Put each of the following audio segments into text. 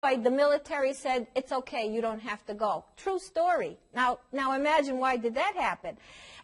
the military said, it's okay, you don't have to go. True story. Now imagine why did that happen.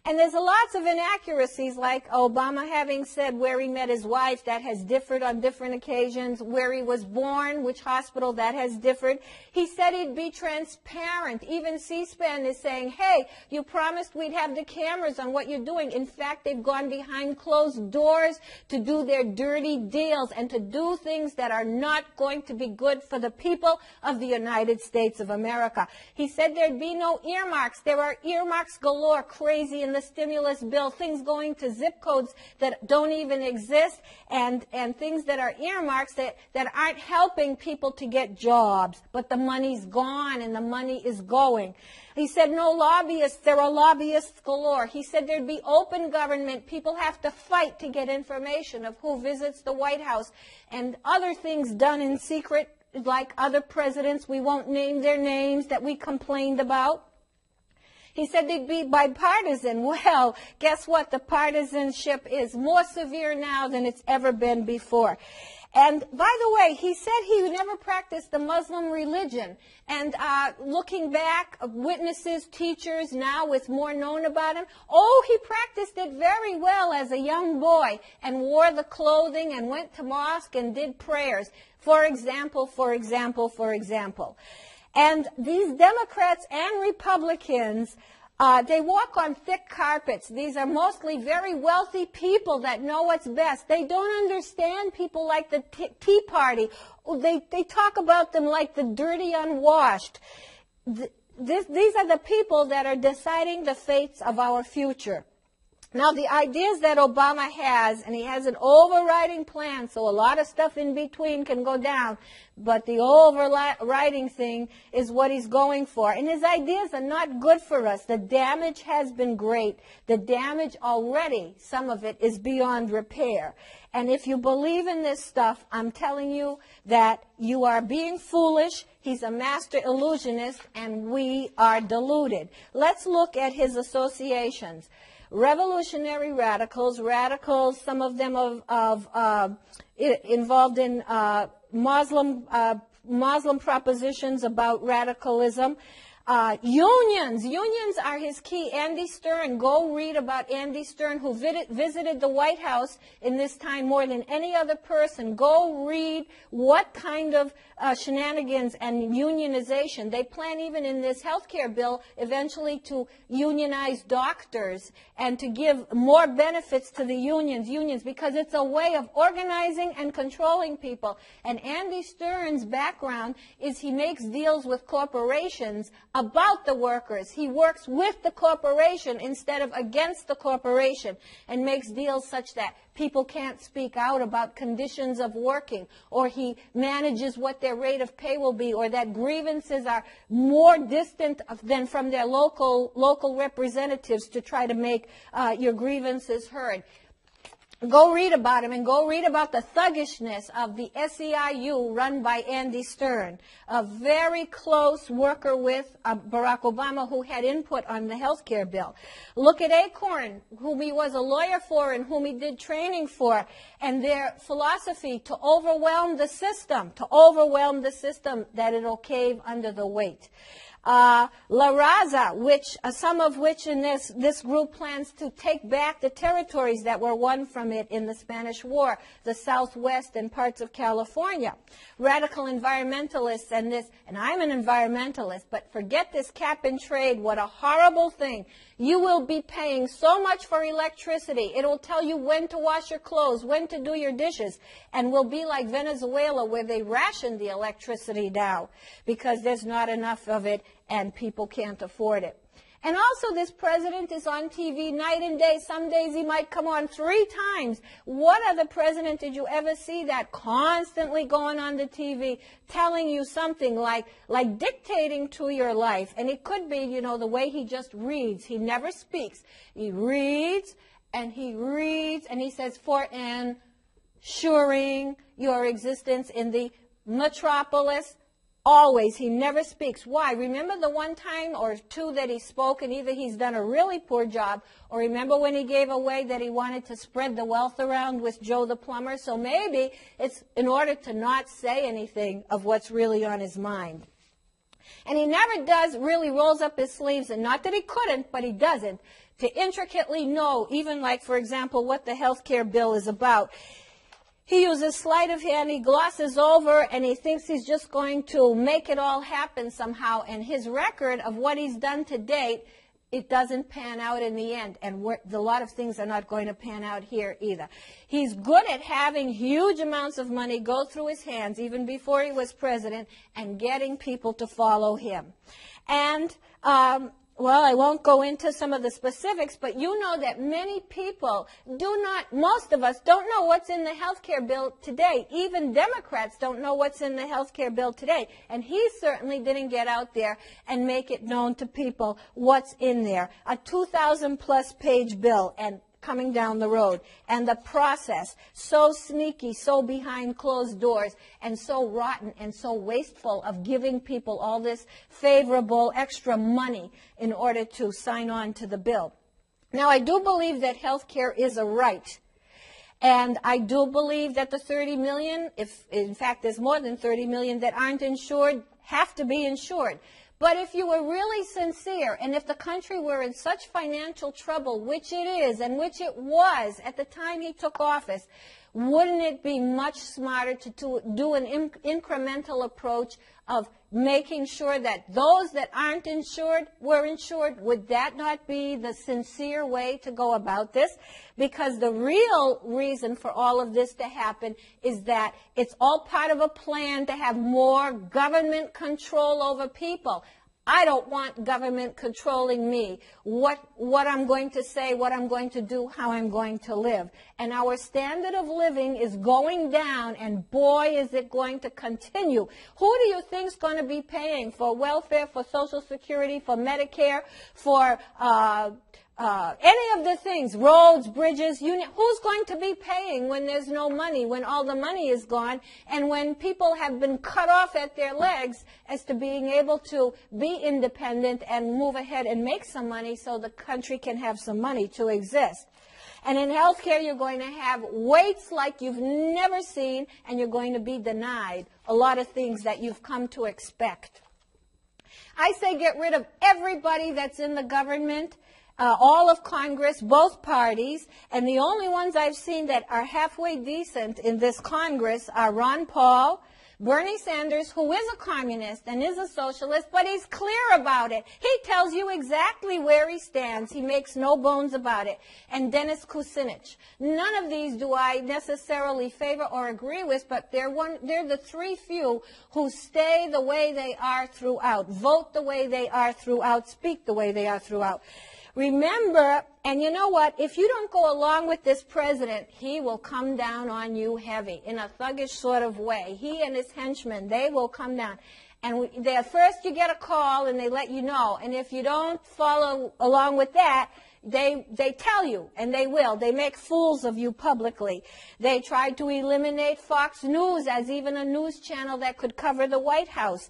And there's lots of inaccuracies, like Obama having said where he met his wife, that has differed on different occasions. Where he was born, which hospital, that has differed. He said he'd be transparent. Even C-SPAN is saying, hey, you promised we'd have the cameras on what you're doing. In fact, they've gone behind closed doors to do their dirty deals and to do things that are not going to be good for the people of the United States of America. He said there'd be no earmarks. There are earmarks galore, crazy in the stimulus bill, things going to zip codes that don't even exist, and things that are earmarks that aren't helping people to get jobs. But the money's gone and the money is going. He said no lobbyists. There are lobbyists galore. He said there'd be open government. People have to fight to get information of who visits the White House, and other things done in secret, like other presidents. We won't name their names that we complained about. He said they'd be bipartisan. Well, guess what? The partisanship is more severe now than it's ever been before. And by the way, he said he never practiced the Muslim religion. And looking back, witnesses, teachers, now with more known about him, he practiced it very well as a young boy and wore the clothing and went to mosque and did prayers. For example. And these Democrats and Republicans, they walk on thick carpets. These are mostly very wealthy people that know what's best. They don't understand people like the Tea Party. They talk about them like the dirty unwashed. These are the people that are deciding the fates of our future. Now, the ideas that Obama has, and he has an overriding plan, so a lot of stuff in between can go down, but the overriding thing is what he's going for. And his ideas are not good for us. The damage has been great. The damage already, some of it, is beyond repair. And if you believe in this stuff, I'm telling you that you are being foolish. He's a master illusionist, and we are deluded. Let's look at his associations. Revolutionary radicals, some of them involved in Muslim propositions about radicalism. Unions are his key. Andy Stern, go read about Andy Stern, who visited the White House in this time more than any other person. Go read what kind of shenanigans and unionization. They plan even in this health care bill eventually to unionize doctors and to give more benefits to the unions because it's a way of organizing and controlling people. And Andy Stern's background is he makes deals with corporations about the workers. He works with the corporation instead of against the corporation and makes deals such that people can't speak out about conditions of working, or he manages what their rate of pay will be, or that grievances are more distant than from their local representatives to try to make your grievances heard. Go read about him, and go read about the thuggishness of the SEIU run by Andy Stern, a very close worker with Barack Obama who had input on the health care bill. Look at Acorn, whom he was a lawyer for and whom he did training for, and their philosophy to overwhelm the system that it'll cave under the weight. La Raza, some of which in this group plans to take back the territories that were won from it in the Spanish War, the Southwest and parts of California. Radical environmentalists and I'm an environmentalist, but forget this cap and trade. What a horrible thing. You will be paying so much for electricity. It will tell you when to wash your clothes, when to do your dishes, and we'll be like Venezuela where they ration the electricity now because there's not enough of it and people can't afford it. And also this president is on TV night and day. Some days he might come on 3 times. What other president did you ever see that constantly going on the TV telling you something like dictating to your life? And it could be, the way he just reads. He never speaks. He reads and he says, for ensuring your existence in the metropolis Always. He never speaks. Why? Remember the one time or two that he spoke, and either he's done a really poor job, or remember when he gave away that he wanted to spread the wealth around with Joe the plumber? So maybe it's in order to not say anything of what's really on his mind. And he never does really rolls up his sleeves, and not that he couldn't, but he doesn't, to intricately know, even like, for example, what the health care bill is about. He uses sleight of hand, he glosses over, and he thinks he's just going to make it all happen somehow. And his record of what he's done to date, it doesn't pan out in the end. And a lot of things are not going to pan out here either. He's good at having huge amounts of money go through his hands, even before he was president, and getting people to follow him. And well, I won't go into some of the specifics, but you know that many people most of us don't know what's in the health care bill today. Even Democrats don't know what's in the health care bill today. And he certainly didn't get out there and make it known to people what's in there. A 2,000-plus page bill, and coming down the road, and the process, so sneaky, so behind closed doors, and so rotten and so wasteful of giving people all this favorable extra money in order to sign on to the bill. Now, I do believe that health care is a right. And I do believe that the 30 million, if in fact there's more than 30 million that aren't insured, have to be insured. But if you were really sincere, and if the country were in such financial trouble, which it is, and which it was at the time he took office, wouldn't it be much smarter to do an incremental approach of making sure that those that aren't insured were insured? Would that not be the sincere way to go about this? Because the real reason for all of this to happen is that it's all part of a plan to have more government control over people. I don't want government controlling me, what I'm going to say, what I'm going to do, how I'm going to live. And our standard of living is going down, and boy, is it going to continue. Who do you think is going to be paying for welfare, for Social Security, for Medicare, for any of the things, roads, bridges, who's going to be paying when there's no money, when all the money is gone, and when people have been cut off at their legs as to being able to be independent and move ahead and make some money so the country can have some money to exist? And in healthcare, you're going to have waits like you've never seen, and you're going to be denied a lot of things that you've come to expect. I say get rid of everybody that's in the government, all of Congress, both parties, and the only ones I've seen that are halfway decent in this Congress are Ron Paul, Bernie Sanders, who is a communist and is a socialist, but he's clear about it. He tells you exactly where he stands. He makes no bones about it. And Dennis Kucinich. None of these do I necessarily favor or agree with, but they're the three few who stay the way they are throughout, vote the way they are throughout, speak the way they are throughout. Remember, and you know what, if you don't go along with this president, he will come down on you heavy in a thuggish sort of way. He and his henchmen, they will come down. And at first you get a call and they let you know. And if you don't follow along with that, they tell you, and they will. They make fools of you publicly. They tried to eliminate Fox News as even a news channel that could cover the White House.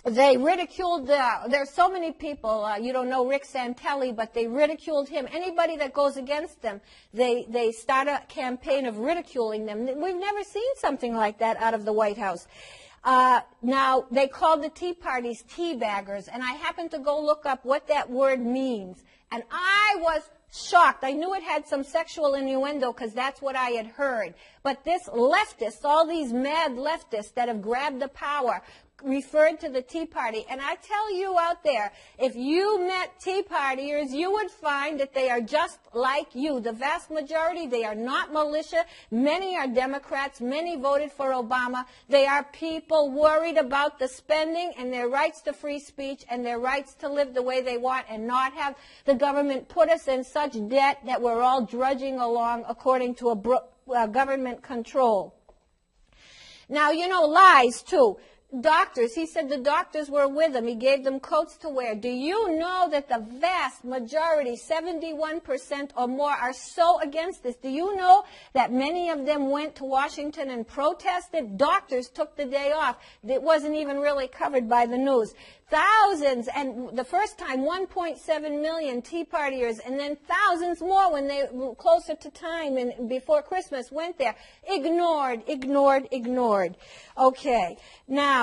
They ridiculed, there's so many people, you don't know Rick Santelli, but they ridiculed him. Anybody that goes against them, they start a campaign of ridiculing them. We've never seen something like that out of the White House. Now, they called the Tea Parties teabaggers, and I happened to go look up what that word means. And I was shocked. I knew it had some sexual innuendo because that's what I had heard. But this leftists, all these mad leftists that have grabbed the power, referred to the Tea Party. And I tell you out there, if you met Tea Partiers, you would find that they are just like you. The vast majority, they are not militia. Many are Democrats. Many voted for Obama. They are people worried about the spending and their rights to free speech and their rights to live the way they want and not have the government put us in such debt that we're all drudging along according to a government control. Now, you know, lies, too. doctors. He said the doctors were with him. He gave them coats to wear. Do you know that the vast majority, 71% or more, are so against this? Do you know that many of them went to Washington and protested? Doctors took the day off. It wasn't even really covered by the news. Thousands, and the first time 1.7 million Tea Partiers, and then thousands more when they were closer to time and before Christmas went there. Ignored. Okay, now